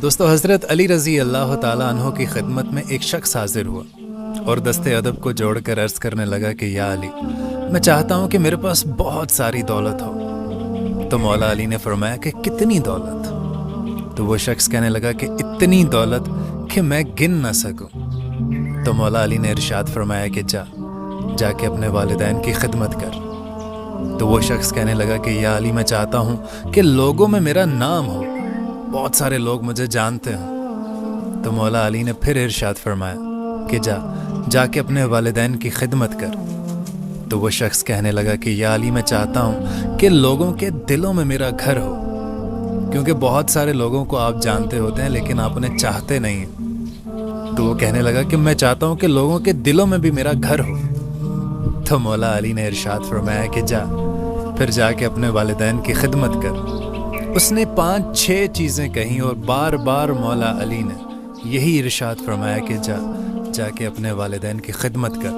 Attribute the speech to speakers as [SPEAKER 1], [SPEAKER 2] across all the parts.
[SPEAKER 1] دوستو حضرت علی رضی اللہ تعالیٰ عنہ کی خدمت میں ایک شخص حاضر ہوا اور دستے ادب کو جوڑ کر عرض کرنے لگا کہ یا علی، میں چاہتا ہوں کہ میرے پاس بہت ساری دولت ہو۔ تو مولا علی نے فرمایا کہ کتنی دولت؟ تو وہ شخص کہنے لگا کہ اتنی دولت کہ میں گن نہ سکوں۔ تو مولا علی نے ارشاد فرمایا کہ جا کے اپنے والدین کی خدمت کر۔ تو وہ شخص کہنے لگا کہ یا علی، میں چاہتا ہوں کہ لوگوں میں میرا نام ہو، بہت سارے لوگ مجھے جانتے ہوں۔ تو مولا علی نے پھر ارشاد فرمایا کہ جا کے اپنے والدین کی خدمت کر۔ تو وہ شخص کہنے لگا کہ یا علی، میں چاہتا ہوں کہ لوگوں کے دلوں میں میرا گھر ہو، کیونکہ بہت سارے لوگوں کو آپ جانتے ہوتے ہیں لیکن آپ انہیں چاہتے نہیں ہیں۔ تو وہ کہنے لگا کہ میں چاہتا ہوں کہ لوگوں کے دلوں میں بھی میرا گھر ہو۔ تو مولا علی نے ارشاد فرمایا کہ پھر جا کے اپنے والدین کی خدمت کر۔ اس نے 5-6 چیزیں کہیں اور بار بار مولا علی نے یہی ارشاد فرمایا کہ جا کے اپنے والدین کی خدمت کر۔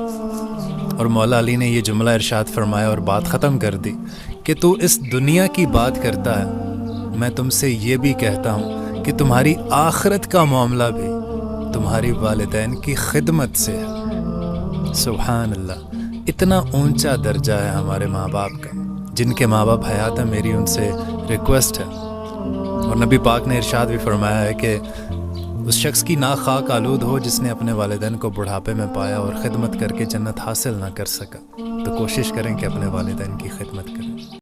[SPEAKER 1] اور مولا علی نے یہ جملہ ارشاد فرمایا اور بات ختم کر دی کہ تو اس دنیا کی بات کرتا ہے، میں تم سے یہ بھی کہتا ہوں کہ تمہاری آخرت کا معاملہ بھی تمہاری والدین کی خدمت سے ہے۔ سبحان اللہ، اتنا اونچا درجہ ہے ہمارے ماں باپ کا۔ جن کے ماں باپ حیات ہیں، میری ان سے ریکویسٹ ہے، اور نبی پاک نے ارشاد بھی فرمایا ہے کہ اس شخص کی ناک خاک آلود ہو جس نے اپنے والدین کو بڑھاپے میں پایا اور خدمت کر کے جنت حاصل نہ کر سکا۔ تو کوشش کریں کہ اپنے والدین کی خدمت کریں۔